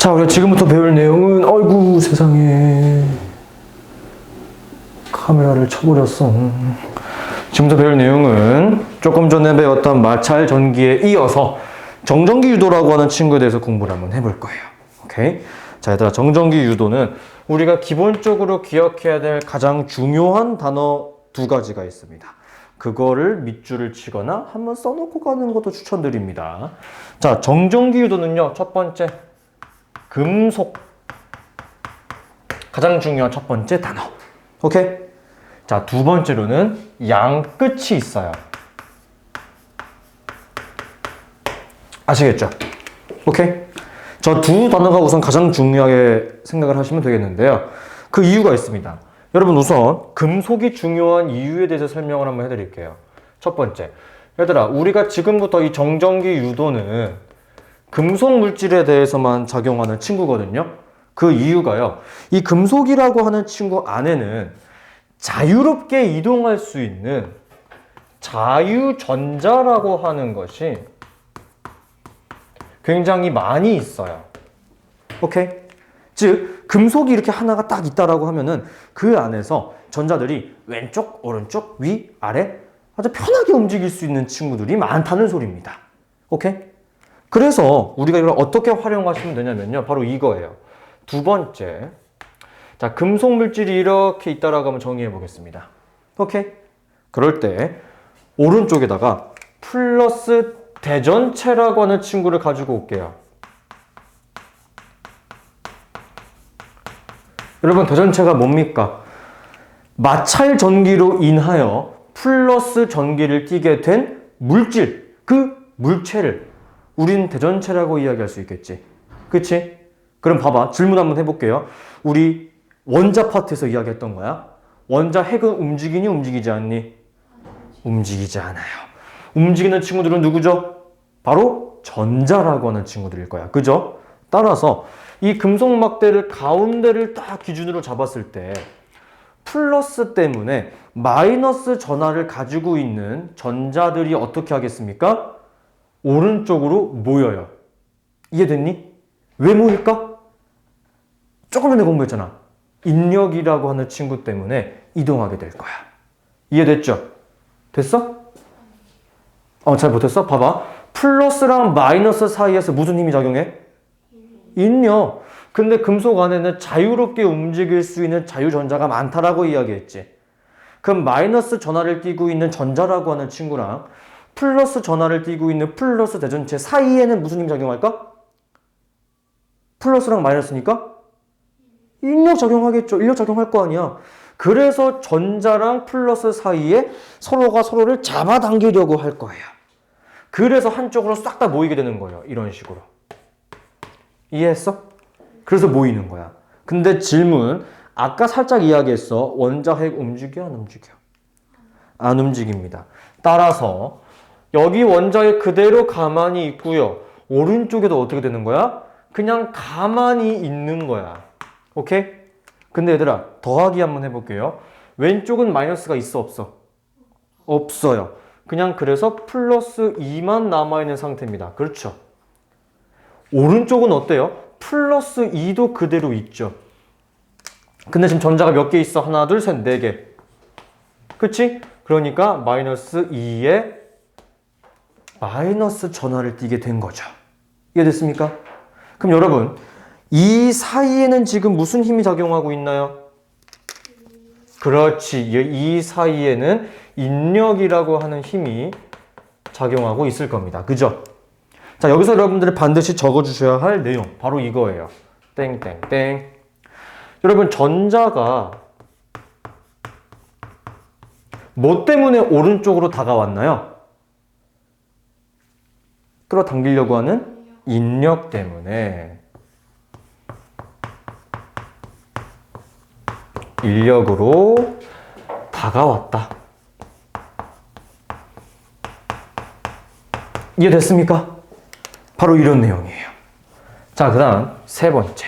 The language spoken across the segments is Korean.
자, 우리가 지금부터 배울 내용은, 어이구, 세상에. 카메라를 쳐버렸어. 지금부터 배울 내용은 조금 전에 배웠던 마찰 전기에 이어서 정전기 유도라고 하는 친구에 대해서 공부를 한번 해볼 거예요. 오케이? 자, 얘들아, 정전기 유도는 우리가 기본적으로 기억해야 될 가장 중요한 단어 두 가지가 있습니다. 그거를 밑줄을 치거나 한번 써놓고 가는 것도 추천드립니다. 자, 정전기 유도는요, 첫 번째, 금속. 가장 중요한 첫 번째 단어. 오케이? 자, 두 번째로는 양끝이 있어요. 아시겠죠? 오케이? 저 두 단어가 우선 가장 중요하게 생각을 하시면 되겠는데요. 그 이유가 있습니다. 여러분, 우선 금속이 중요한 이유에 대해서 설명을 한번 해드릴게요. 첫 번째, 얘들아, 우리가 지금부터 이 정전기 유도는 금속 물질에 대해서만 작용하는 친구거든요. 그 이유가요, 이 금속이라고 하는 친구 안에는 자유롭게 이동할 수 있는 자유전자라고 하는 것이 굉장히 많이 있어요. 오케이? 즉, 금속이 이렇게 하나가 딱 있다라고 하면은 그 안에서 전자들이 왼쪽, 오른쪽, 위, 아래 아주 편하게 움직일 수 있는 친구들이 많다는 소리입니다. 오케이? 그래서 우리가 이걸 어떻게 활용하시면 되냐면요, 바로 이거예요. 두 번째, 자, 금속 물질이 이렇게 있다라고 한번 정의해 보겠습니다. 오케이? 그럴 때 오른쪽에다가 플러스 대전체라고 하는 친구를 가지고 올게요. 여러분, 대전체가 뭡니까? 마찰 전기로 인하여 플러스 전기를 띠게 된 물질, 그 물체를 우린 대전체라고 이야기할 수 있겠지. 그치? 그럼 봐봐. 질문 한번 해볼게요. 우리 원자 파트에서 이야기했던 거야. 원자 핵은 움직이니 움직이지 않니? 움직이지 않아요. 움직이는 친구들은 누구죠? 바로 전자라고 하는 친구들일 거야. 그죠? 따라서 이 금속 막대를 가운데를 딱 기준으로 잡았을 때 플러스 때문에 마이너스 전하를 가지고 있는 전자들이 어떻게 하겠습니까? 오른쪽으로 모여요. 이해됐니? 왜 모일까? 조금 전에 공부했잖아. 인력이라고 하는 친구 때문에 이동하게 될 거야. 이해됐죠? 됐어? 잘 못했어? 봐봐. 플러스랑 마이너스 사이에서 무슨 힘이 작용해? 인력. 근데 금속 안에는 자유롭게 움직일 수 있는 자유전자가 많다라고 이야기했지. 그럼 마이너스 전하를 띠고 있는 전자라고 하는 친구랑 플러스 전하를 띠고 있는 플러스 대전체 사이에는 무슨 힘이 작용할까? 플러스랑 마이너스니까? 인력 작용하겠죠. 인력 작용할 거 아니야. 그래서 전자랑 플러스 사이에 서로가 서로를 잡아당기려고 할 거예요. 그래서 한쪽으로 싹 다 모이게 되는 거예요. 이런 식으로. 이해했어? 그래서 모이는 거야. 근데 질문, 아까 살짝 이야기했어. 원자 핵 움직여? 안 움직여? 안 움직입니다. 따라서 여기 원자 핵 그대로 가만히 있고요. 오른쪽에도 어떻게 되는 거야? 그냥 가만히 있는 거야. 오케이? 근데 얘들아, 더하기 한번 해볼게요. 왼쪽은 마이너스가 있어, 없어? 없어요. 그냥 그래서 플러스 2만 남아있는 상태입니다. 그렇죠? 오른쪽은 어때요? 플러스 2도 그대로 있죠. 근데 지금 전자가 몇 개 있어? 하나, 둘, 셋, 네 개. 그치? 그러니까 마이너스 2에 마이너스 전하를 띠게 된 거죠. 이해됐습니까? 그럼 여러분, 이 사이에는 지금 무슨 힘이 작용하고 있나요? 그렇지. 이 사이에는 인력이라고 하는 힘이 작용하고 있을 겁니다. 그죠? 자, 여기서 여러분들이 반드시 적어주셔야 할 내용, 바로 이거예요. 땡땡땡. 여러분, 전자가 뭐 때문에 오른쪽으로 다가왔나요? 끌어당기려고 하는 인력 때문에. 인력으로 다가왔다. 이해됐습니까? 바로 이런 내용이에요. 자, 그 다음 세 번째.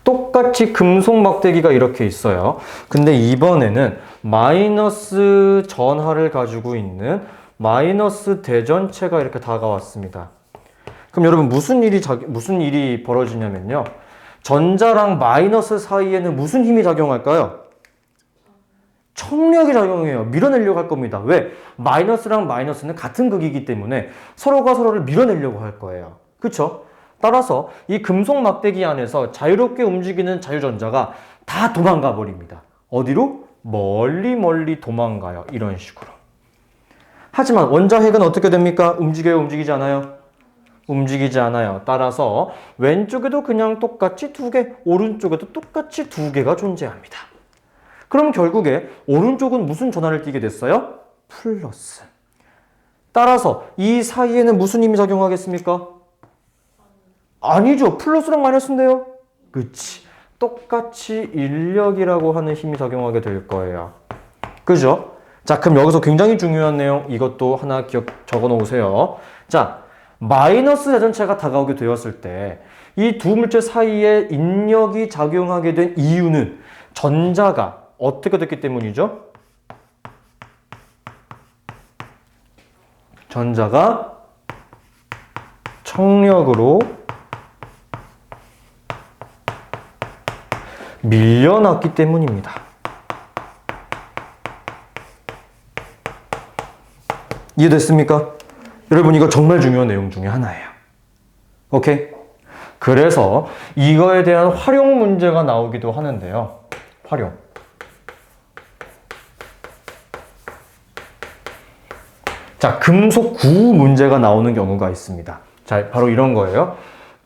똑같이 금속 막대기가 이렇게 있어요. 근데 이번에는 마이너스 전하를 가지고 있는 마이너스 대전체가 이렇게 다가왔습니다. 그럼 여러분 무슨 일이 벌어지냐면요. 전자랑 마이너스 사이에는 무슨 힘이 작용할까요? 청력이 작용해요. 밀어내려고 할 겁니다. 왜? 마이너스랑 마이너스는 같은 극이기 때문에 서로가 서로를 밀어내려고 할 거예요. 그쵸? 따라서 이 금속 막대기 안에서 자유롭게 움직이는 자유전자가 다 도망가 버립니다. 어디로? 멀리 도망가요. 이런 식으로. 하지만 원자핵은 어떻게 됩니까? 움직여요? 움직이지 않아요? 움직이지 않아요. 따라서 왼쪽에도 그냥 똑같이 두 개, 오른쪽에도 똑같이 두 개가 존재합니다. 그럼 결국에 오른쪽은 무슨 전하를 띠게 됐어요? 플러스. 따라서 이 사이에는 무슨 힘이 작용하겠습니까? 아니죠. 플러스랑 마이너스인데요. 그치. 똑같이 인력이라고 하는 힘이 작용하게 될 거예요. 그죠? 자, 그럼 여기서 굉장히 중요한 내용 이것도 하나 적어 놓으세요. 자, 마이너스 대전체가 다가오게 되었을 때 이 두 물체 사이에 인력이 작용하게 된 이유는 전자가 어떻게 됐기 때문이죠? 전자가 청력으로 밀려났기 때문입니다. 이해됐습니까? 여러분 이거 정말 중요한 내용 중에 하나예요. 오케이? 그래서 이거에 대한 활용 문제가 나오기도 하는데요. 활용. 자, 금속 구 문제가 나오는 경우가 있습니다. 자, 바로 이런 거예요.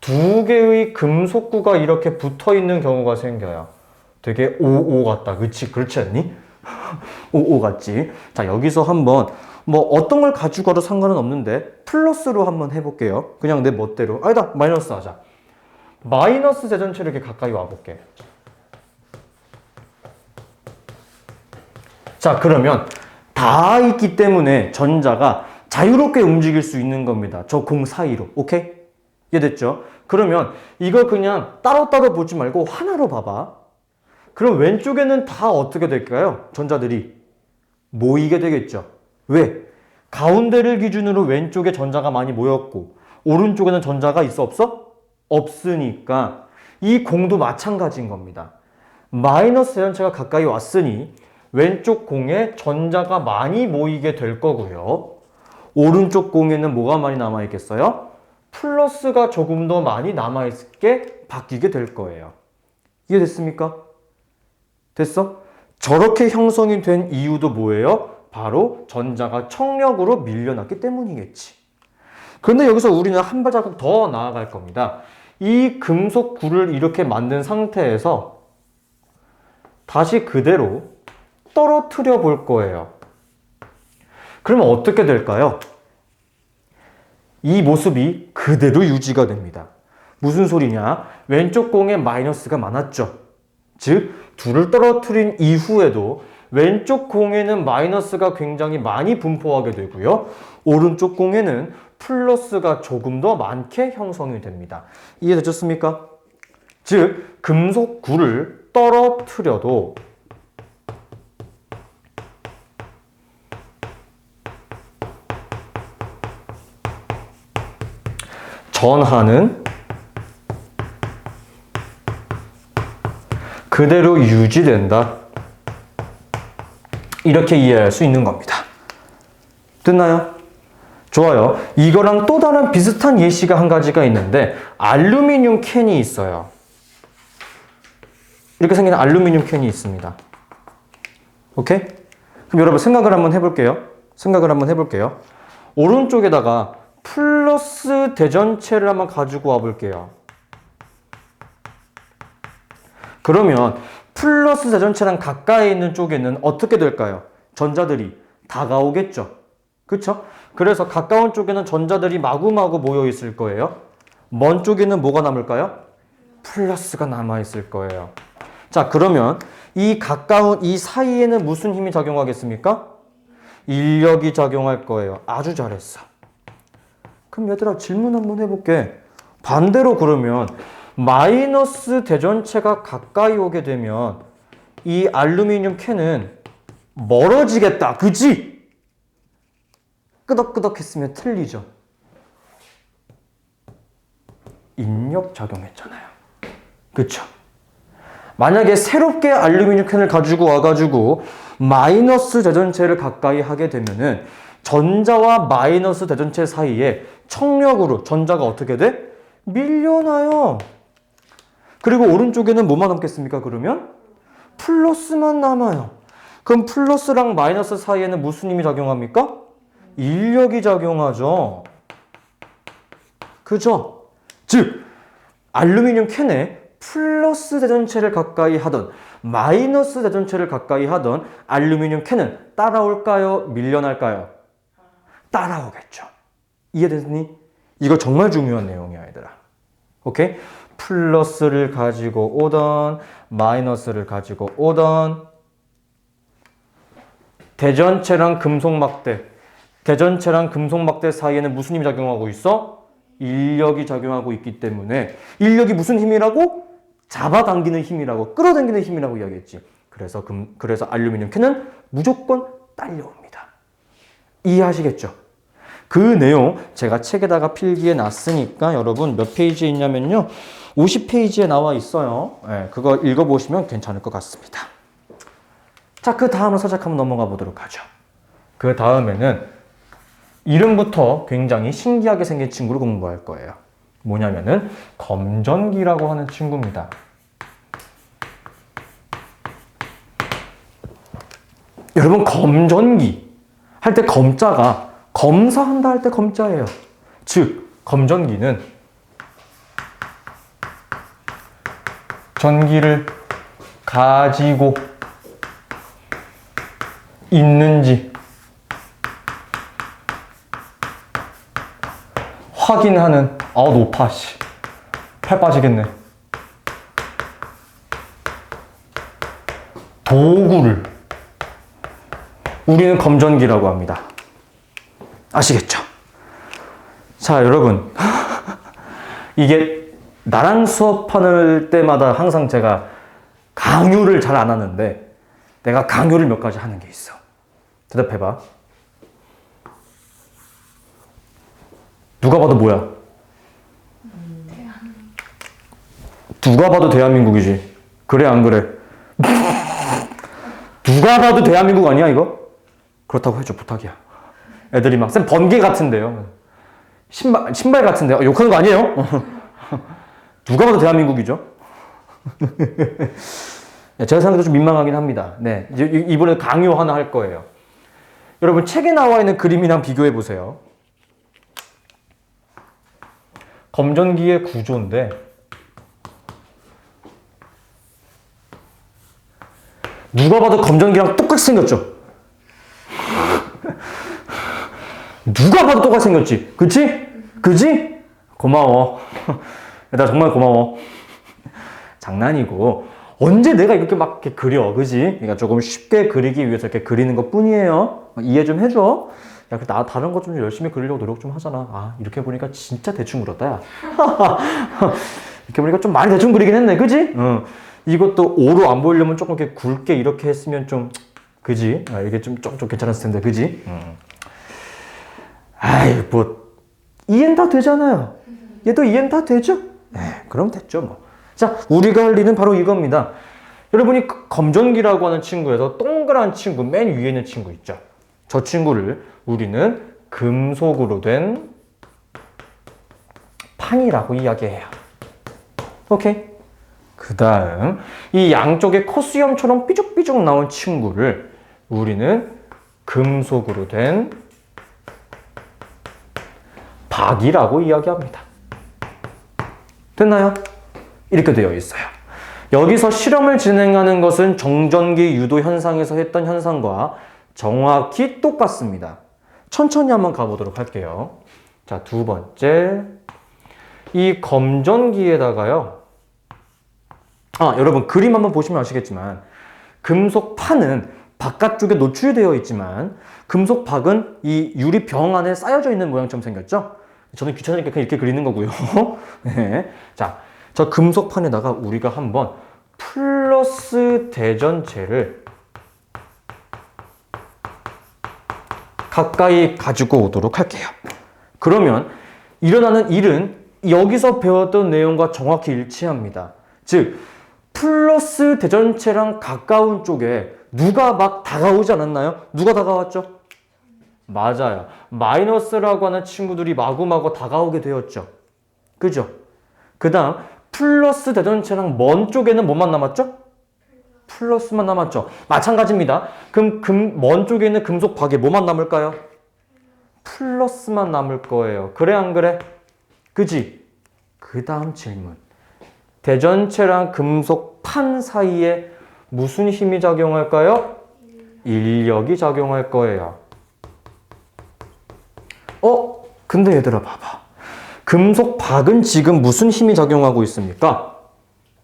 두 개의 금속구가 이렇게 붙어 있는 경우가 생겨요. 되게 오오 같다. 그치? 그렇지 않니? 오오 같지? 자, 여기서 한번 뭐 어떤 걸 가지고 가도 상관은 없는데 플러스로 한번 해볼게요. 그냥 내 멋대로. 아니다, 마이너스 하자. 마이너스 대전체를 이렇게 가까이 와볼게. 자, 그러면 다 있기 때문에 전자가 자유롭게 움직일 수 있는 겁니다. 저 공 사이로. 오케이? 이해됐죠? 그러면 이걸 그냥 따로따로 보지 말고 하나로 봐봐. 그럼 왼쪽에는 다 어떻게 될까요? 전자들이 모이게 되겠죠. 왜? 가운데를 기준으로 왼쪽에 전자가 많이 모였고 오른쪽에는 전자가 있어 없어? 없으니까 이 공도 마찬가지인 겁니다. 마이너스 대전체가 가까이 왔으니 왼쪽 공에 전자가 많이 모이게 될 거고요. 오른쪽 공에는 뭐가 많이 남아있겠어요? 플러스가 조금 더 많이 남아있게 바뀌게 될 거예요. 이해됐습니까? 됐어? 저렇게 형성이 된 이유도 뭐예요? 바로 전자가 청력으로 밀려났기 때문이겠지. 그런데 여기서 우리는 한 발자국 더 나아갈 겁니다. 이 금속 구를 이렇게 만든 상태에서 다시 그대로 떨어뜨려 볼 거예요. 그러면 어떻게 될까요? 이 모습이 그대로 유지가 됩니다. 무슨 소리냐? 왼쪽 공에 마이너스가 많았죠. 즉, 둘을 떨어뜨린 이후에도 왼쪽 공에는 마이너스가 굉장히 많이 분포하게 되고요. 오른쪽 공에는 플러스가 조금 더 많게 형성이 됩니다. 이해되셨습니까? 즉, 금속 구를 떨어뜨려도 전하는 그대로 유지된다. 이렇게 이해할 수 있는 겁니다. 됐나요? 좋아요. 이거랑 또 다른 비슷한 예시가 한 가지가 있는데 알루미늄 캔이 있어요. 이렇게 생긴 알루미늄 캔이 있습니다. 오케이? 그럼 여러분 생각을 한번 해볼게요. 오른쪽에다가 플러스 대전체를 한번 가지고 와볼게요. 그러면 플러스 대전체랑 가까이 있는 쪽에는 어떻게 될까요? 전자들이 다가오겠죠. 그쵸? 그래서 가까운 쪽에는 전자들이 마구마구 모여 있을 거예요. 먼 쪽에는 뭐가 남을까요? 플러스가 남아 있을 거예요. 자, 그러면 이 가까운 이 사이에는 무슨 힘이 작용하겠습니까? 인력이 작용할 거예요. 아주 잘했어. 그럼 얘들아 질문 한번 해볼게. 반대로 그러면 마이너스 대전체가 가까이 오게 되면 이 알루미늄 캔은 멀어지겠다. 그지? 끄덕끄덕 했으면 틀리죠. 인력 작용했잖아요. 그쵸? 만약에 새롭게 알루미늄 캔을 가지고 와가지고 마이너스 대전체를 가까이 하게 되면은 전자와 마이너스 대전체 사이에 청력으로 전자가 어떻게 돼? 밀려나요. 그리고 오른쪽에는 뭐만 남겠습니까? 그러면 플러스만 남아요. 그럼 플러스랑 마이너스 사이에는 무슨 힘이 작용합니까? 인력이 작용하죠. 그죠? 즉 알루미늄 캔에 플러스 대전체를 가까이 하던 마이너스 대전체를 가까이 하던 알루미늄 캔은 따라올까요? 밀려날까요? 따라오겠죠. 이해됐니? 이거 정말 중요한 내용이야, 얘들아. 오케이? 플러스를 가지고 오던 마이너스를 가지고 오던 대전체랑 금속막대 대전체랑 금속막대 사이에는 무슨 힘이 작용하고 있어? 인력이 작용하고 있기 때문에 인력이 무슨 힘이라고? 잡아당기는 힘이라고, 끌어당기는 힘이라고 이야기했지. 그래서 알루미늄 캔은 무조건 딸려옵니다. 이해하시겠죠? 그 내용 제가 책에다가 필기해 놨으니까 여러분 몇 페이지에 있냐면요. 50페이지에 나와 있어요. 네, 그거 읽어보시면 괜찮을 것 같습니다. 자, 그 다음으로 살짝 한번 넘어가 보도록 하죠. 그 다음에는 이름부터 굉장히 신기하게 생긴 친구를 공부할 거예요. 뭐냐면은 검전기라고 하는 친구입니다. 여러분 검전기 할 때 검자가 검사한다 할 때 검자예요. 즉 검전기는 전기를 가지고 있는지 확인하는 높아 씨. 팔 빠지겠네. 도구를 우리는 검전기라고 합니다. 아시겠죠? 자, 여러분 이게 나랑 수업하는 때마다 항상 제가 강요를 잘 안 하는데 내가 강요를 몇 가지 하는 게 있어. 대답해봐. 누가 봐도 뭐야? 누가 봐도 대한민국이지. 그래 안 그래? 누가 봐도 대한민국 아니야 이거? 그렇다고 해줘. 부탁이야. 애들이 막 쌤 번개 같은데요. 신발 같은데요. 욕하는 거 아니에요? 누가 봐도 대한민국이죠. 제가 생각해도 좀 민망하긴 합니다. 네, 이번에 강요 하나 할 거예요. 여러분 책에 나와 있는 그림이랑 비교해 보세요. 검전기의 구조인데 누가 봐도 검전기랑 똑같이 생겼죠? 누가 봐도 똑같이 생겼지? 그치? 그지? 고마워. 나 정말 고마워. 장난이고 언제 내가 이렇게 막 이렇게 그려, 그지? 그러니까 조금 쉽게 그리기 위해서 이렇게 그리는 것 뿐이에요. 이해 좀 해줘. 야, 나 다른 거 좀 열심히 그리려고 노력 좀 하잖아. 아, 이렇게 보니까 진짜 대충 그렸다, 야. 이렇게 보니까 좀 많이 대충 그리긴 했네, 그지? 이것도 O로 안 보이려면 조금 이렇게 굵게 이렇게 했으면 좀, 그지? 이게 좀 괜찮았을 텐데, 그지? 아이, 뭐, 이해는 다 되잖아요. 얘도 이해는 다 되죠? 네, 그럼 됐죠, 뭐. 자, 우리가 할 일은 바로 이겁니다. 여러분이 검전기라고 하는 친구에서 동그란 친구, 맨 위에 있는 친구 있죠? 저 친구를 우리는 금속으로 된 판이라고 이야기해요. 오케이? 그 다음, 이 양쪽에 코수염처럼 삐죽삐죽 나온 친구를 우리는 금속으로 된 박이라고 이야기합니다. 됐나요? 이렇게 되어 있어요. 여기서 실험을 진행하는 것은 정전기 유도 현상에서 했던 현상과 정확히 똑같습니다. 천천히 한번 가보도록 할게요. 자, 두 번째. 이 검전기에다가요. 여러분 그림 한번 보시면 아시겠지만 금속판은 바깥쪽에 노출되어 있지만 금속박은 이 유리병 안에 쌓여져 있는 모양처럼 생겼죠? 저는 귀찮으니까 그냥 이렇게 그리는 거고요. 네. 자, 저 금속판에다가 우리가 한번 플러스 대전체를 가까이 가지고 오도록 할게요. 그러면 일어나는 일은 여기서 배웠던 내용과 정확히 일치합니다. 즉, 플러스 대전체랑 가까운 쪽에 누가 막 다가오지 않았나요? 누가 다가왔죠? 맞아요. 마이너스라고 하는 친구들이 마구마구 다가오게 되었죠. 그죠? 그 다음, 플러스 대전체랑 먼 쪽에는 뭐만 남았죠? 플러스만 남았죠. 마찬가지입니다. 그럼 먼 쪽에 있는 금속 박에 뭐만 남을까요? 플러스만 남을 거예요. 그래, 안 그래? 그지? 그 다음 질문. 대전체랑 금속 판 사이에 무슨 힘이 작용할까요? 인력이 작용할 거예요. 근데 얘들아 봐봐. 금속 박은 지금 무슨 힘이 작용하고 있습니까?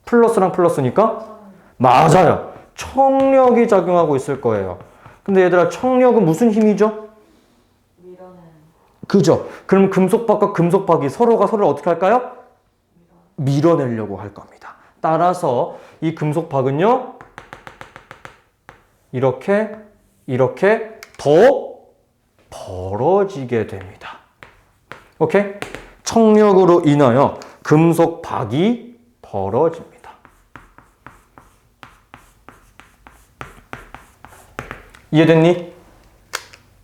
플러스랑 플러스니까? 맞아요. 청력이 작용하고 있을 거예요. 근데 얘들아, 청력은 무슨 힘이죠? 그죠? 그럼 금속박과 금속박이 서로가 서로를 어떻게 할까요? 밀어내려고 할 겁니다. 따라서 이 금속박은요, 이렇게 더 벌어지게 됩니다. 오케이? 청력으로 인하여 금속박이 벌어집니다. 이해됐니?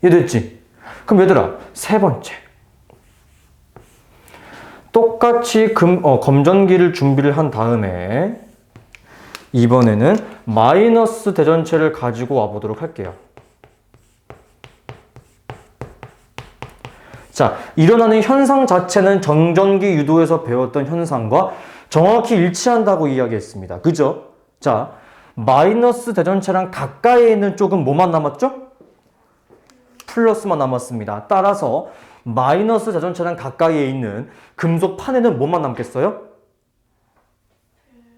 이해됐지? 그럼 얘들아, 세 번째. 똑같이 검전기를 준비를 한 다음에 이번에는 마이너스 대전체를 가지고 와보도록 할게요. 자, 일어나는 현상 자체는 정전기 유도에서 배웠던 현상과 정확히 일치한다고 이야기했습니다. 그죠? 자, 마이너스 대전체랑 가까이에 있는 쪽은 뭐만 남았죠? 플러스만 남았습니다. 따라서 마이너스 대전체랑 가까이에 있는 금속 판에는 뭐만 남겠어요?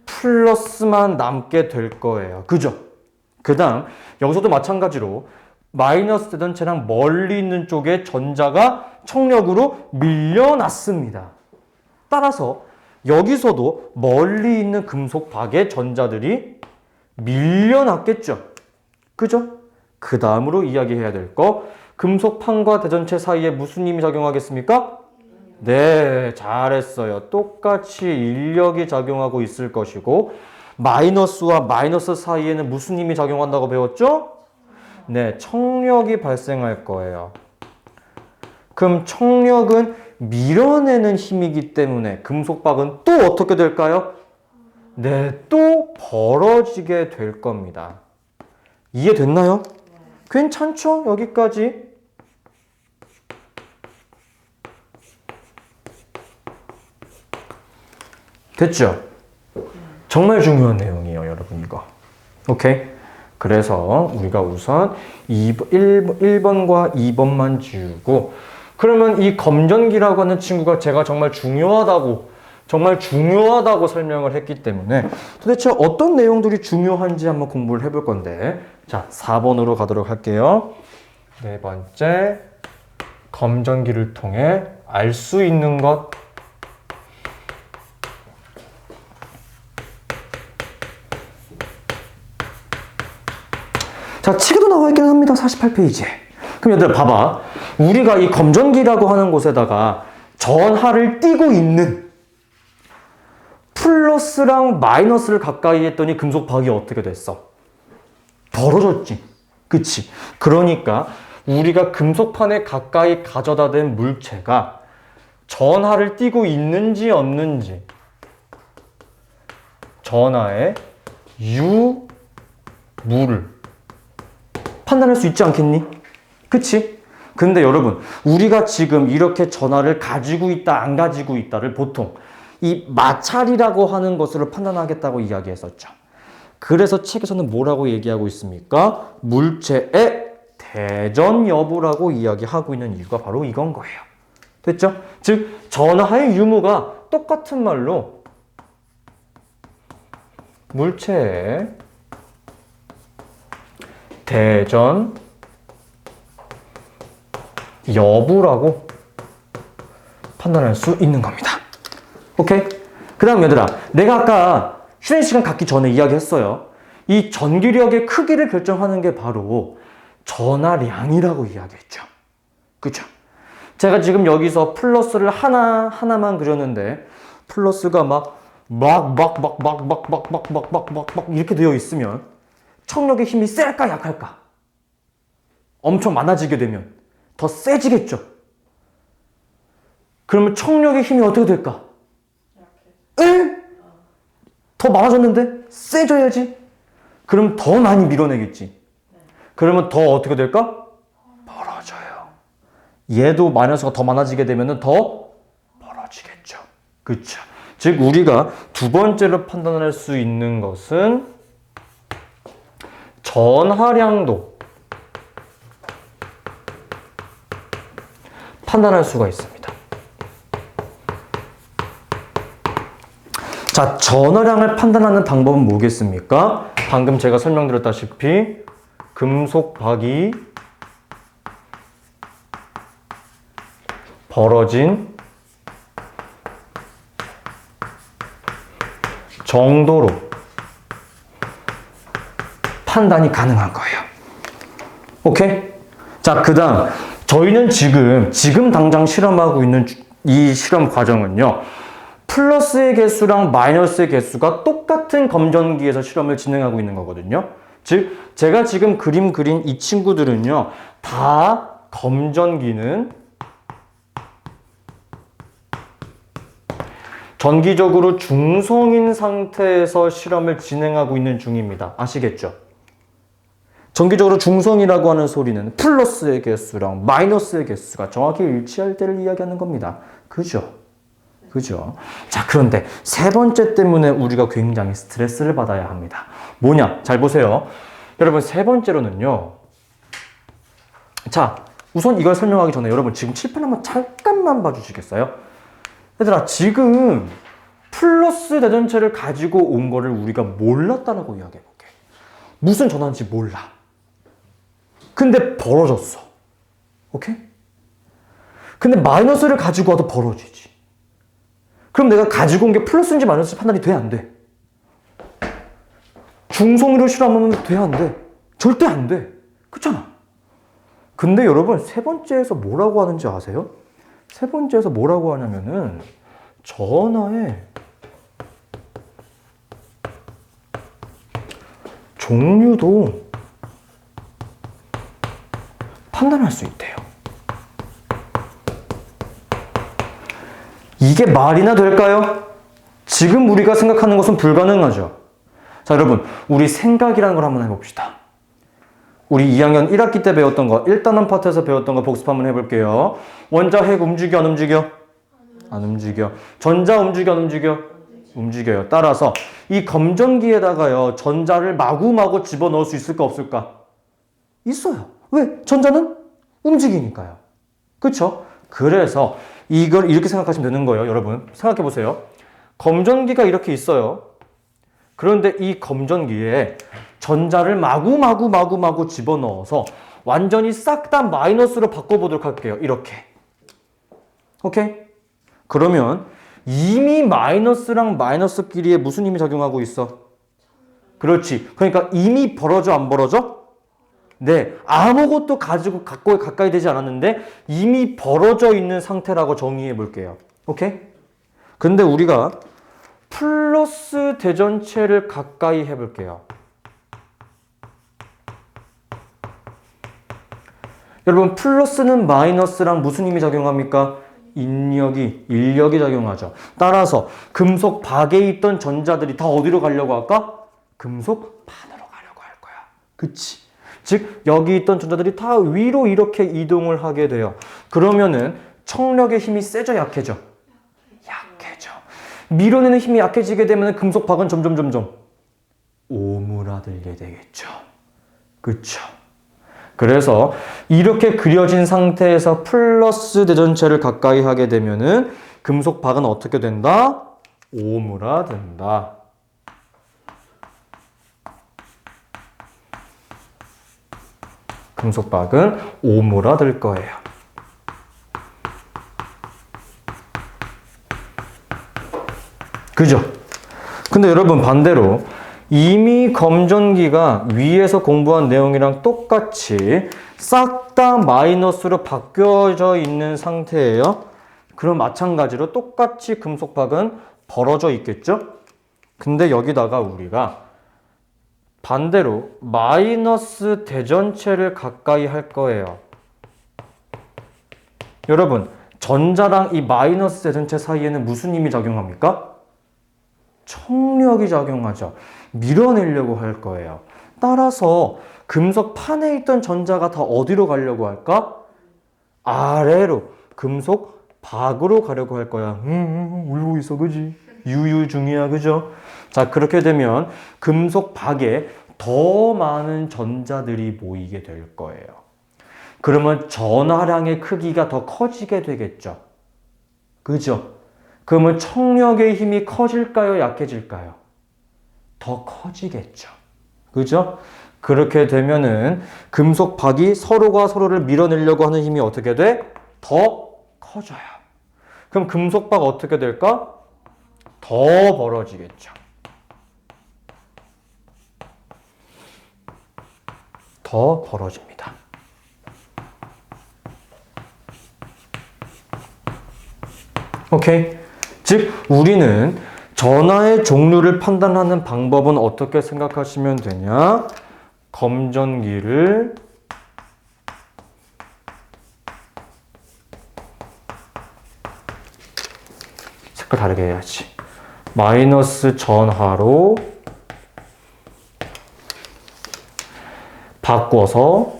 플러스만 남게 될 거예요. 그죠? 그 다음 여기서도 마찬가지로 마이너스 대전체랑 멀리 있는 쪽에 전자가 청력으로 밀려났습니다. 따라서 여기서도 멀리 있는 금속 박의 전자들이 밀려났겠죠. 그죠? 그 다음으로 이야기해야 될 거, 금속판과 대전체 사이에 무슨 힘이 작용하겠습니까? 네, 잘했어요. 똑같이 인력이 작용하고 있을 것이고, 마이너스와 마이너스 사이에는 무슨 힘이 작용한다고 배웠죠? 네, 청력이 발생할 거예요. 그럼 청력은 밀어내는 힘이기 때문에 금속박은 또 어떻게 될까요? 네, 또 벌어지게 될 겁니다. 이해됐나요? 괜찮죠? 여기까지? 됐죠? 정말 중요한 내용이에요, 여러분, 이거. 오케이? 그래서 우리가 우선 1번과 2번만 지우고, 그러면 이 검전기라고 하는 친구가 제가 정말 중요하다고 설명을 했기 때문에 도대체 어떤 내용들이 중요한지 한번 공부를 해볼 건데, 자, 4번으로 가도록 할게요. 네 번째, 검전기를 통해 알 수 있는 것. 자, 책에도 나와 있긴 합니다. 48페이지에. 그럼 얘들아 봐봐. 우리가 이 검전기라고 하는 곳에다가 전하를 띄고 있는 플러스랑 마이너스를 가까이 했더니 금속박이 어떻게 됐어? 벌어졌지. 그치? 그러니까 우리가 금속판에 가까이 가져다 댄 물체가 전하를 띄고 있는지 없는지, 전하의 유무를 판단할 수 있지 않겠니? 그치? 근데 여러분, 우리가 지금 이렇게 전하를 가지고 있다, 안 가지고 있다를 보통 이 마찰이라고 하는 것으로 판단하겠다고 이야기했었죠. 그래서 책에서는 뭐라고 얘기하고 있습니까? 물체의 대전 여부라고 이야기하고 있는 이유가 바로 이건 거예요. 됐죠? 즉, 전하의 유무가 똑같은 말로 물체의 대전 여부라고 판단할 수 있는 겁니다. 오케이? 그 다음 얘들아, 내가 아까 쉬는 시간 갖기 전에 이야기했어요. 이 전기력의 크기를 결정하는 게 바로 전하량이라고 이야기했죠. 그죠? 제가 지금 여기서 플러스를 하나만 그렸는데 플러스가 막 이렇게 되어 있으면 청력의 힘이 셀까 약할까? 엄청 많아지게 되면 더 세지겠죠. 그러면 청력의 힘이 어떻게 될까? 에? 더 많아졌는데 세져야지. 그럼 더 많이 밀어내겠지. 그러면 더 어떻게 될까? 벌어져요. 얘도 마이너스가 더 많아지게 되면 더 벌어지겠죠. 그렇죠. 즉 우리가 두 번째로 판단할 수 있는 것은 전하량도 판단할 수가 있습니다. 자, 전하량을 판단하는 방법은 뭐겠습니까? 방금 제가 설명드렸다시피 금속박이 벌어진 정도로 판단이 가능한 거예요. 오케이? 자, 그 다음 저희는 지금 당장 실험하고 있는 이 실험 과정은요, 플러스의 개수랑 마이너스의 개수가 똑같은 검전기에서 실험을 진행하고 있는 거거든요. 즉 제가 지금 그림 그린 이 친구들은요, 다 검전기는 전기적으로 중성인 상태에서 실험을 진행하고 있는 중입니다. 아시겠죠? 전기적으로 중성이라고 하는 소리는 플러스의 개수랑 마이너스의 개수가 정확히 일치할 때를 이야기하는 겁니다. 그죠? 그죠? 자, 그런데 세 번째 때문에 우리가 굉장히 스트레스를 받아야 합니다. 뭐냐? 잘 보세요. 여러분, 세 번째로는요. 자, 우선 이걸 설명하기 전에 여러분 지금 칠판 한번 잠깐만 봐주시겠어요? 얘들아, 지금 플러스 대전체를 가지고 온 거를 우리가 몰랐다라고 이야기해볼게. 무슨 전화인지 몰라. 근데 벌어졌어. 오케이? 근데 마이너스를 가지고 와도 벌어지지. 그럼 내가 가지고 온 게 플러스인지 마이너스인지 판단이 돼, 안 돼? 중성으로 실험하면 돼, 안 돼? 절대 안 돼. 그렇잖아. 근데 여러분, 세 번째에서 뭐라고 하는지 아세요? 세 번째에서 뭐라고 하냐면은 전하의 종류도 판단할 수 있대요. 이게 말이나 될까요? 지금 우리가 생각하는 것은 불가능하죠. 자, 여러분, 우리 생각이라는 걸 한번 해봅시다. 우리 2학년 1학기 때 배웠던 거, 1단원 파트에서 배웠던 거 복습 한번 해볼게요. 원자 핵 움직여, 안 움직여? 안 움직여. 전자 움직여, 안 움직여? 움직여요. 따라서 이 검전기에다가요, 전자를 마구마구 집어넣을 수 있을까, 없을까? 있어요. 왜? 전자는 움직이니까요. 그렇죠? 그래서 이걸 이렇게 생각하시면 되는 거예요. 여러분, 생각해 보세요. 검전기가 이렇게 있어요. 그런데 이 검전기에 전자를 마구마구 집어넣어서 완전히 싹 다 마이너스로 바꿔보도록 할게요. 이렇게. 오케이? 그러면 이미 마이너스랑 마이너스끼리에 무슨 힘이 작용하고 있어? 그렇지. 그러니까 이미 벌어져, 안 벌어져? 네. 아무것도 갖고 가까이 되지 않았는데 이미 벌어져 있는 상태라고 정의해 볼게요. 오케이? 근데 우리가 플러스 대전체를 가까이 해볼게요. 여러분, 플러스는 마이너스랑 무슨 힘이 작용합니까? 인력이 작용하죠. 따라서 금속 박에 있던 전자들이 다 어디로 가려고 할까? 금속 판으로 가려고 할 거야. 그치? 즉 여기 있던 전자들이 다 위로 이렇게 이동을 하게 돼요. 그러면은 청력의 힘이 세져, 약해져? 약해져. 밀어내는 힘이 약해지게 되면 금속박은 점점 오므라들게 되겠죠. 그쵸? 그래서 이렇게 그려진 상태에서 플러스 대전체를 가까이 하게 되면은 금속박은 어떻게 된다? 오므라든다. 금속박은 오므라들 거예요. 그죠? 근데 여러분, 반대로 이미 검전기가 위에서 공부한 내용이랑 똑같이 싹 다 마이너스로 바뀌어져 있는 상태예요. 그럼 마찬가지로 똑같이 금속박은 벌어져 있겠죠? 근데 여기다가 우리가 반대로 마이너스 대전체를 가까이 할 거예요. 여러분, 전자랑 이 마이너스 대전체 사이에는 무슨 힘이 작용합니까? 청력이 작용하죠. 밀어내려고 할 거예요. 따라서 금속 판에 있던 전자가 다 어디로 가려고 할까? 아래로, 금속 박으로 가려고 할 거야. 울고 있어, 그지? 유유 중이야, 그죠? 자, 그렇게 되면 금속 박에 더 많은 전자들이 모이게 될 거예요. 그러면 전하량의 크기가 더 커지게 되겠죠. 그죠? 그러면 청력의 힘이 커질까요? 약해질까요? 더 커지겠죠. 그죠? 그렇게 되면은 금속 박이 서로가 서로를 밀어내려고 하는 힘이 어떻게 돼? 더 커져요. 그럼 금속 박 어떻게 될까? 더 벌어지겠죠. 더 벌어집니다. 오케이? 즉, 우리는 전하의 종류를 판단하는 방법은 어떻게 생각하시면 되냐? 검전기를 색깔 다르게 해야지. 마이너스 전하로 바꿔서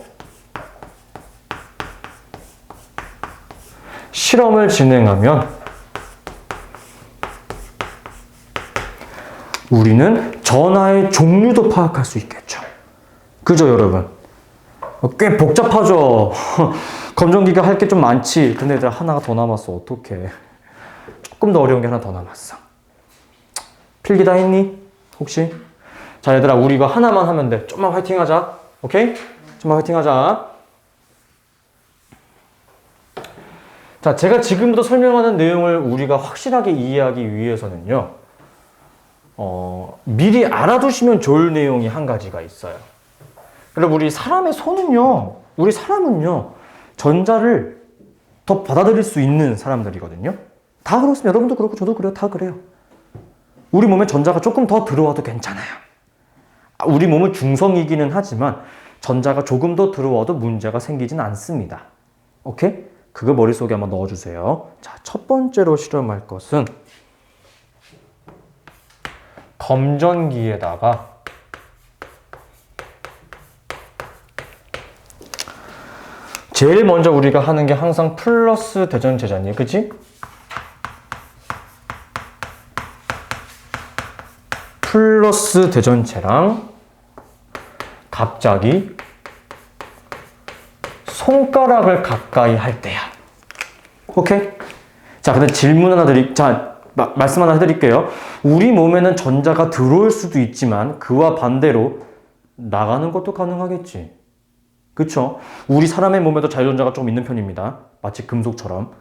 실험을 진행하면 우리는 전하의 종류도 파악할 수 있겠죠. 그죠, 여러분? 꽤 복잡하죠? 검정기가 할 게 좀 많지. 근데 얘들아, 하나가 더 남았어. 어떡해. 조금 더 어려운 게 하나 더 남았어. 필기 다 했니? 혹시? 자, 얘들아, 우리 이거 하나만 하면 돼. 좀만 화이팅 하자. 오케이? 좀만 화이팅 하자. 자, 제가 지금부터 설명하는 내용을 우리가 확실하게 이해하기 위해서는요, 미리 알아두시면 좋을 내용이 한 가지가 있어요. 여러분, 우리 사람은요, 전자를 더 받아들일 수 있는 사람들이거든요. 다 그렇습니다. 여러분도 그렇고, 저도 그래요. 다 그래요. 우리 몸에 전자가 조금 더 들어와도 괜찮아요. 우리 몸은 중성이기는 하지만, 전자가 조금 더 들어와도 문제가 생기진 않습니다. 오케이? 그거 머릿속에 한번 넣어주세요. 자, 첫 번째로 실험할 것은 검전기에다가 제일 먼저 우리가 하는 게 항상 플러스 대전체잖니, 그치? 플러스 대전체랑 갑자기 손가락을 가까이 할 때야. 오케이? 자, 근데 질문 하나 말씀 하나 해드릴게요. 우리 몸에는 전자가 들어올 수도 있지만 그와 반대로 나가는 것도 가능하겠지. 그쵸? 우리 사람의 몸에도 자유전자가 조금 있는 편입니다. 마치 금속처럼.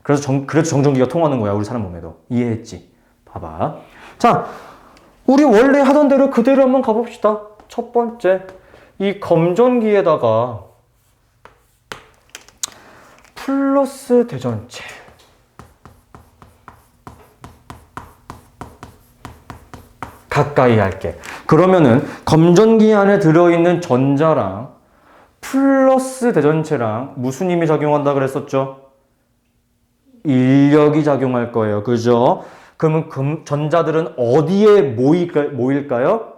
그래서 정전기가 통하는 거야, 우리 사람 몸에도. 이해했지? 봐봐. 자, 우리 원래 하던 대로 그대로 한번 가봅시다. 첫 번째, 이 검전기에다가 플러스 대전체 가까이 할게. 그러면은 검전기 안에 들어있는 전자랑 플러스 대전체랑 무슨 힘이 작용한다 그랬었죠? 인력이 작용할 거예요. 그죠? 그러면 전자들은 어디에 모일까요?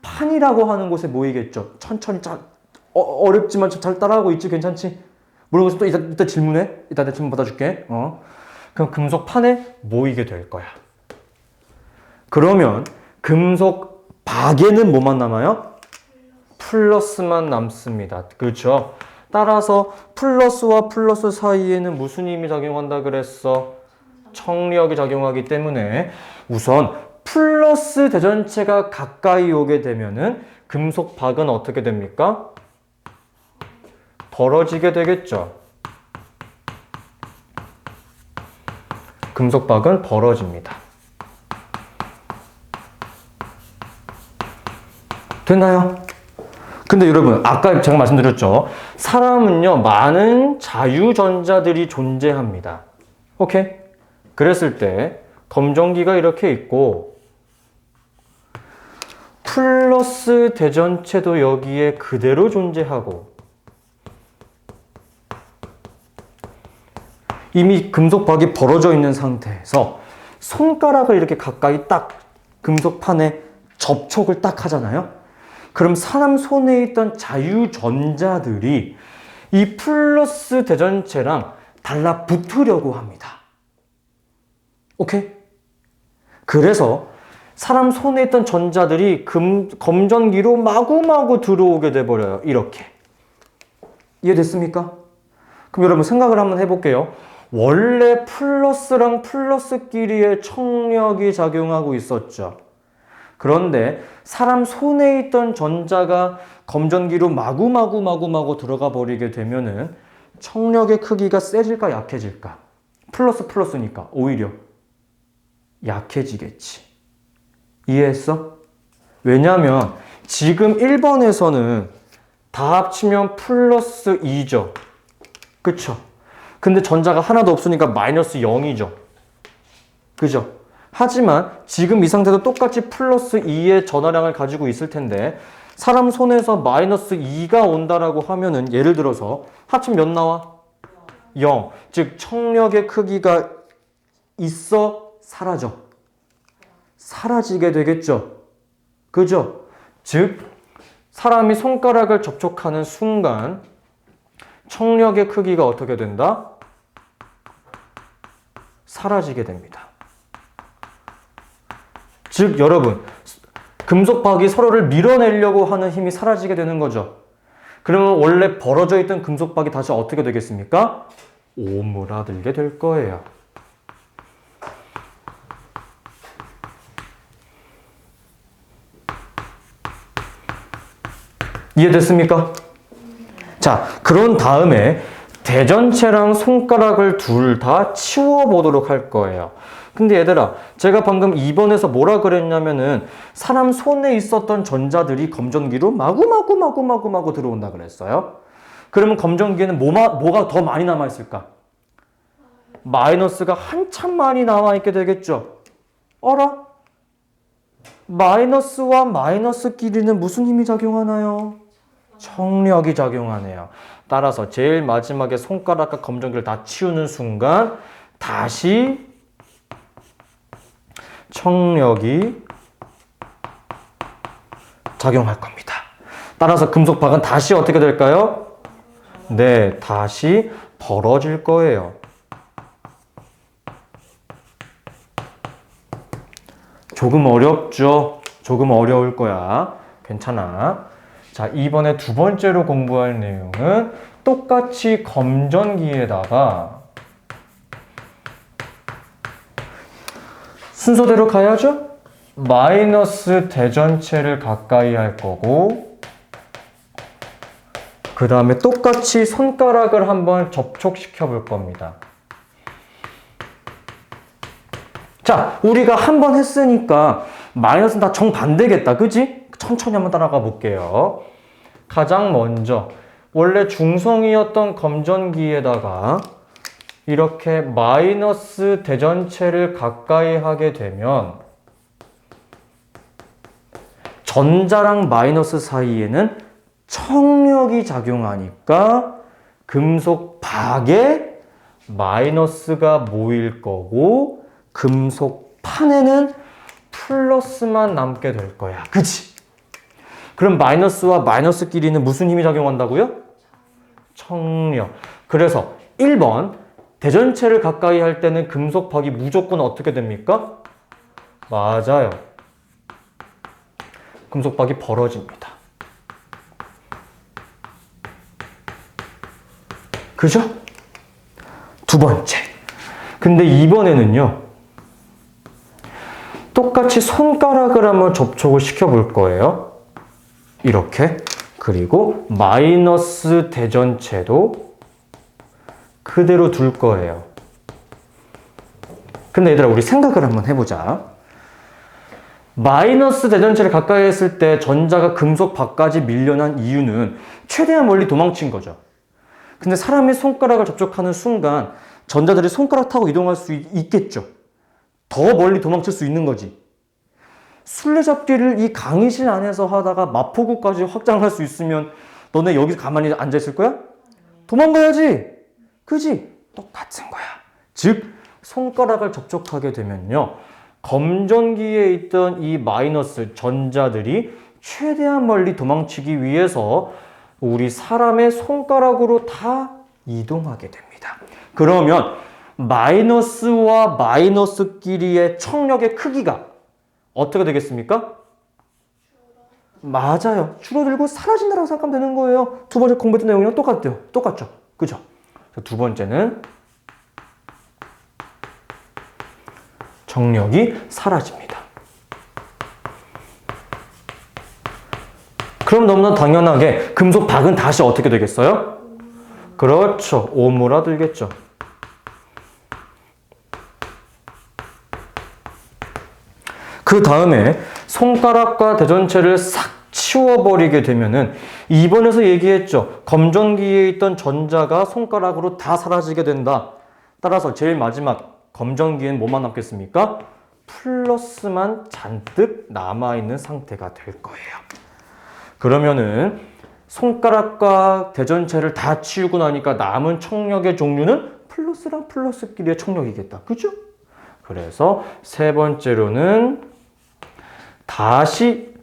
판이라고 하는 곳에 모이겠죠. 천천히 어렵지만 잘 따라하고 있지? 괜찮지? 모르겠어. 또 이따 질문해. 이따 내 질문 받아줄게. 그럼 금속판에 모이게 될 거야. 그러면 금속 박에는 뭐만 남아요? 플러스만 남습니다. 그렇죠? 따라서 플러스와 플러스 사이에는 무슨 힘이 작용한다 그랬어? 청력이 작용하기 때문에 우선 플러스 대전체가 가까이 오게 되면은 금속 박은 어떻게 됩니까? 벌어지게 되겠죠. 금속 박은 벌어집니다. 됐나요? 근데 여러분, 아까 제가 말씀드렸죠. 사람은요, 많은 자유전자들이 존재합니다. 오케이? 그랬을 때, 검정기가 이렇게 있고, 플러스 대전체도 여기에 그대로 존재하고, 이미 금속박이 벌어져 있는 상태에서 손가락을 이렇게 가까이 딱 금속판에 접촉을 딱 하잖아요. 그럼 사람 손에 있던 자유전자들이 이 플러스 대전체랑 달라붙으려고 합니다. 오케이? 그래서 사람 손에 있던 전자들이 검전기로 마구마구 들어오게 돼버려요. 이렇게. 이해됐습니까? 그럼 여러분 생각을 한번 해볼게요. 원래 플러스랑 플러스끼리의 청력이 작용하고 있었죠. 그런데 사람 손에 있던 전자가 검전기로 마구마구 들어가 버리게 되면은 청력의 크기가 세질까 약해질까? 플러스니까 오히려 약해지겠지. 이해했어? 왜냐면 지금 1번에서는 다 합치면 플러스 2죠. 그쵸? 근데 전자가 하나도 없으니까 마이너스 0이죠. 그죠? 하지만 지금 이 상태도 똑같이 플러스 2의 전하량을 가지고 있을 텐데 사람 손에서 마이너스 2가 온다라고 하면은 예를 들어서 합치면 몇 나와? 0. 즉 청력의 크기가 있어? 사라져? 사라지게 되겠죠. 그죠? 즉 사람이 손가락을 접촉하는 순간 청력의 크기가 어떻게 된다? 사라지게 됩니다. 즉 여러분 금속박이 서로를 밀어내려고 하는 힘이 사라지게 되는 거죠. 그러면 원래 벌어져 있던 금속박이 다시 어떻게 되겠습니까? 오므라들게 될 거예요. 이해됐습니까? 자, 그런 다음에 대전체랑 손가락을 둘 다 치워보도록 할 거예요. 근데 얘들아, 제가 방금 2번에서 뭐라 그랬냐면은 사람 손에 있었던 전자들이 검전기로 마구마구 들어온다 그랬어요. 그러면 검전기에는 뭐가 더 많이 남아있을까? 마이너스가 한참 많이 남아있게 되겠죠. 어라? 마이너스와 마이너스끼리는 무슨 힘이 작용하나요? 청력이 작용하네요. 따라서 제일 마지막에 손가락과 검전기를 다 치우는 순간 다시 청력이 작용할 겁니다. 따라서 금속박은 다시 어떻게 될까요? 네, 다시 벌어질 거예요. 조금 어렵죠? 조금 어려울 거야. 괜찮아. 자, 이번에 두 번째로 공부할 내용은 똑같이 검전기에다가 순서대로 가야죠? 마이너스 대전체를 가까이 할 거고 그 다음에 똑같이 손가락을 한번 접촉시켜 볼 겁니다. 자, 우리가 한 번 했으니까 마이너스는 다 정반대겠다. 그지? 천천히 한번 따라가 볼게요. 가장 먼저 원래 중성이었던 검전기에다가 이렇게 마이너스 대전체를 가까이 하게 되면 전자랑 마이너스 사이에는 청력이 작용하니까 금속박에 마이너스가 모일 거고 금속판에는 플러스만 남게 될 거야. 그치? 그럼 마이너스와 마이너스끼리는 무슨 힘이 작용한다고요? 청력. 그래서 1번 대전체를 가까이 할 때는 금속박이 무조건 어떻게 됩니까? 맞아요. 금속박이 벌어집니다. 그죠? 두 번째. 근데 이번에는요. 똑같이 손가락을 한번 접촉을 시켜볼 거예요. 이렇게. 그리고 마이너스 대전체도 그대로 둘 거예요. 근데 얘들아, 우리 생각을 한번 해보자. 마이너스 대전체를 가까이 했을 때 전자가 금속 밖까지 밀려난 이유는 최대한 멀리 도망친 거죠. 근데 사람이 손가락을 접촉하는 순간 전자들이 손가락 타고 이동할 수 있겠죠. 더 멀리 도망칠 수 있는 거지. 술래잡기를 이 강의실 안에서 하다가 마포구까지 확장할 수 있으면 너네 여기서 가만히 앉아 있을 거야? 도망가야지. 그지? 똑같은 거야. 즉 손가락을 접촉하게 되면요, 검전기에 있던 이 마이너스 전자들이 최대한 멀리 도망치기 위해서 우리 사람의 손가락으로 다 이동하게 됩니다. 그러면 마이너스와 마이너스끼리의 청력의 크기가 어떻게 되겠습니까? 맞아요. 줄어들고 사라진다고 생각하면 되는 거예요. 두 번째 공부했던 내용이랑 똑같아요. 똑같죠? 그죠? 두 번째는 청력이 사라집니다. 그럼 너무나 당연하게 금속 박은 다시 어떻게 되겠어요? 그렇죠. 오므라들겠죠. 그 다음에 손가락과 대전체를 싹 치워버리게 되면은 2번에서 얘기했죠. 검전기에 있던 전자가 손가락으로 다 사라지게 된다. 따라서 제일 마지막 검전기엔 뭐만 남겠습니까? 플러스만 잔뜩 남아있는 상태가 될 거예요. 그러면은 손가락과 대전체를 다 치우고 나니까 남은 청력의 종류는 플러스랑 플러스끼리의 청력이겠다. 그죠? 그래서 세 번째로는 다시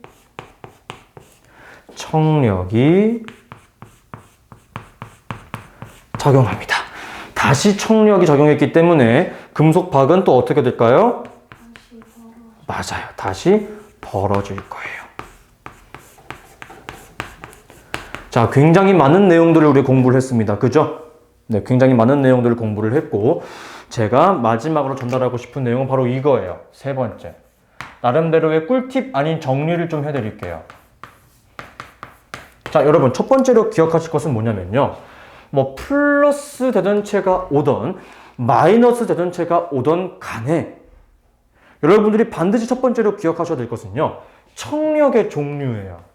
청력이 작용합니다. 다시 청력이 작용했기 때문에 금속박은 또 어떻게 될까요? 맞아요. 다시 벌어질 거예요. 자, 굉장히 많은 내용들을 우리 공부를 했습니다. 그죠? 네, 굉장히 많은 내용들을 공부를 했고, 제가 마지막으로 전달하고 싶은 내용은 바로 이거예요. 세 번째. 나름대로의 꿀팁 아닌 정리를 좀 해드릴게요. 자, 여러분, 첫 번째로 기억하실 것은 뭐냐면요. 뭐, 플러스 대전체가 오던, 마이너스 대전체가 오던 간에, 여러분들이 반드시 첫 번째로 기억하셔야 될 것은요, 청력의 종류예요.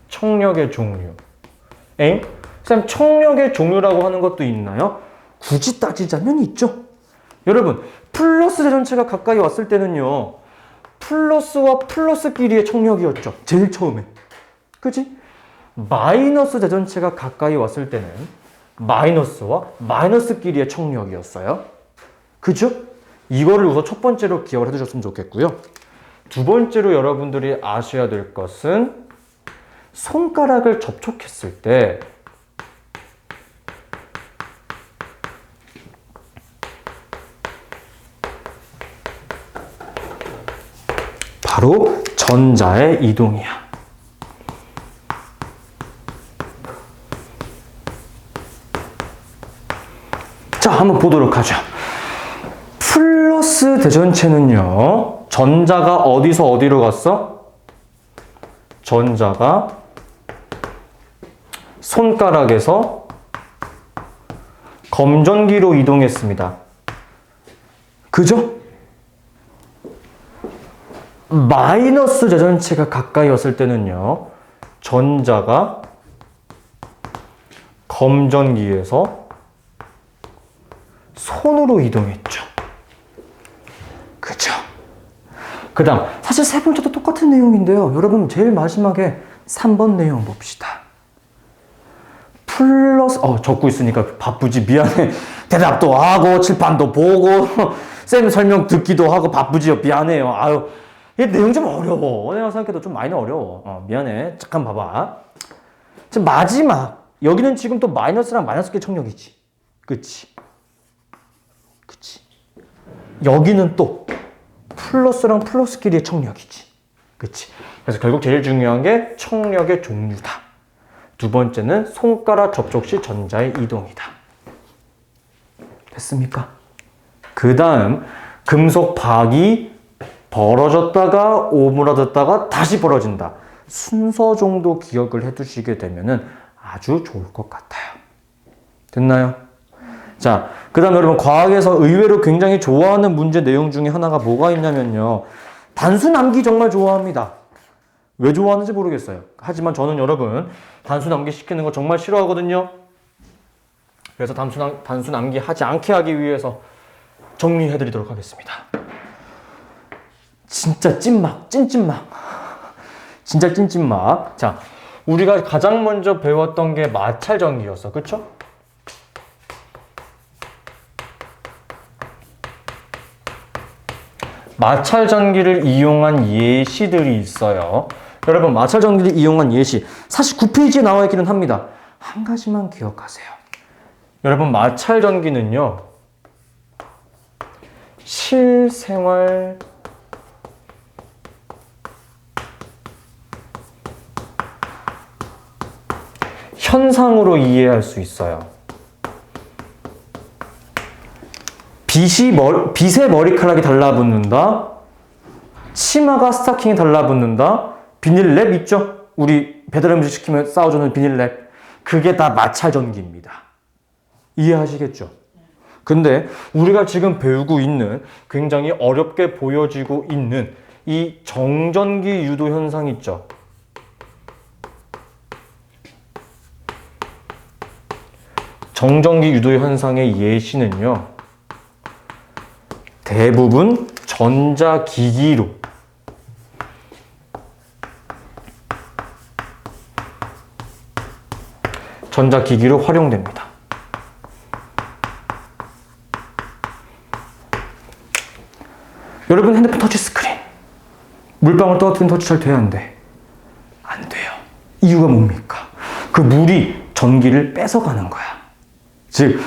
청력의 종류. 엥? 쌤, 청력의 종류라고 하는 것도 있나요? 굳이 따지자면 있죠. 여러분, 플러스 대전체가 가까이 왔을 때는요, 플러스와 플러스끼리의 청력이었죠. 제일 처음에. 그치? 마이너스 대전체가 가까이 왔을 때는 마이너스와 마이너스끼리의 청력이었어요. 그죠? 이거를 우선 첫 번째로 기억을 해두셨으면 좋겠고요. 두 번째로 여러분들이 아셔야 될 것은 손가락을 접촉했을 때 바로 전자의 이동이야. 자, 한번 보도록 하죠. 플러스 대전체는요, 전자가 어디서 어디로 갔어? 전자가 손가락에서 검전기로 이동했습니다. 그죠? 마이너스 대전체가 가까이 왔을 때는요, 전자가 검전기에서 손으로 이동했죠. 그죠? 그 다음, 사실 세 번째도 똑같은 내용인데요. 여러분, 제일 마지막에 3번 내용 봅시다. 플러스, 적고 있으니까 바쁘지. 미안해. 대답도 하고, 칠판도 보고, 쌤 설명 듣기도 하고, 바쁘지요. 미안해요. 아유, 이 내용 좀 어려워. 내가 생각해도 좀 많이 어려워. 미안해. 잠깐 봐봐. 지금 마지막. 여기는 지금 또 마이너스랑 마이너스끼리 청력이지. 그치? 그치? 여기는 또 플러스랑 플러스끼리의 청력이지. 그치? 그래서 결국 제일 중요한 게 청력의 종류다. 두 번째는 손가락 접촉 시 전자의 이동이다. 됐습니까? 그 다음, 금속 박이 벌어졌다가 오므라졌다가 다시 벌어진다. 순서 정도 기억을 해두시게 되면 아주 좋을 것 같아요. 됐나요? 자, 그 다음에 여러분 과학에서 의외로 굉장히 좋아하는 문제 내용 중에 하나가 뭐가 있냐면요. 단순 암기 정말 좋아합니다. 왜 좋아하는지 모르겠어요. 하지만 저는 여러분 단순 암기 시키는 거 정말 싫어하거든요. 그래서 단순 암기 하지 않게 하기 위해서 정리해드리도록 하겠습니다. 진짜 찐막, 찐찐막. 진짜 찐찐막. 자, 우리가 가장 먼저 배웠던 게 마찰전기였어. 그쵸? 마찰전기를 이용한 예시들이 있어요. 여러분, 마찰전기를 이용한 예시. 49페이지에 나와 있기는 합니다. 한 가지만 기억하세요. 여러분, 마찰전기는요, 실생활 현상으로 이해할 수 있어요. 빛의 머리카락이 달라붙는다. 치마가 스타킹에 달라붙는다. 비닐랩 있죠? 우리 배달 음식 시키면 싸워주는 비닐랩. 그게 다 마찰전기입니다. 이해하시겠죠? 근데 우리가 지금 배우고 있는 굉장히 어렵게 보여지고 있는 이 정전기 유도 현상 있죠? 정전기 유도 현상의 예시는요, 대부분 전자기기로 활용됩니다. 여러분 핸드폰 터치스크린 물방울 떨어뜨리면 터치 잘 돼야 안 돼? 안 돼요. 이유가 뭡니까? 그 물이 전기를 뺏어가는 거야. 즉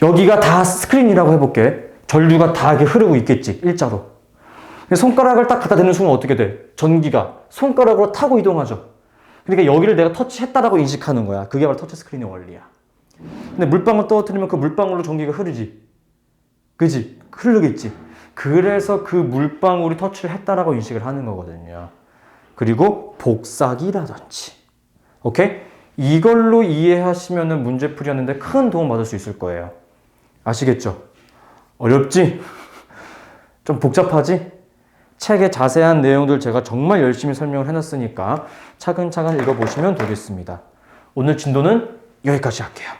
여기가 다 스크린이라고 해볼게. 전류가 다 이렇게 흐르고 있겠지, 일자로. 손가락을 딱 갖다 대는 순간 어떻게 돼? 전기가 손가락으로 타고 이동하죠. 그러니까 여기를 내가 터치했다라고 인식하는 거야. 그게 바로 터치스크린의 원리야. 근데 물방울 떨어뜨리면 그 물방울로 전기가 흐르지. 그지? 흐르겠지. 그래서 그 물방울이 터치를 했다라고 인식을 하는 거거든요. 그리고 복사기라든지. 오케이? 이걸로 이해하시면 문제풀이 하는데 큰 도움 받을 수 있을 거예요. 아시겠죠? 어렵지? 좀 복잡하지? 책의 자세한 내용들 제가 정말 열심히 설명을 해놨으니까 차근차근 읽어보시면 되겠습니다. 오늘 진도는 여기까지 할게요.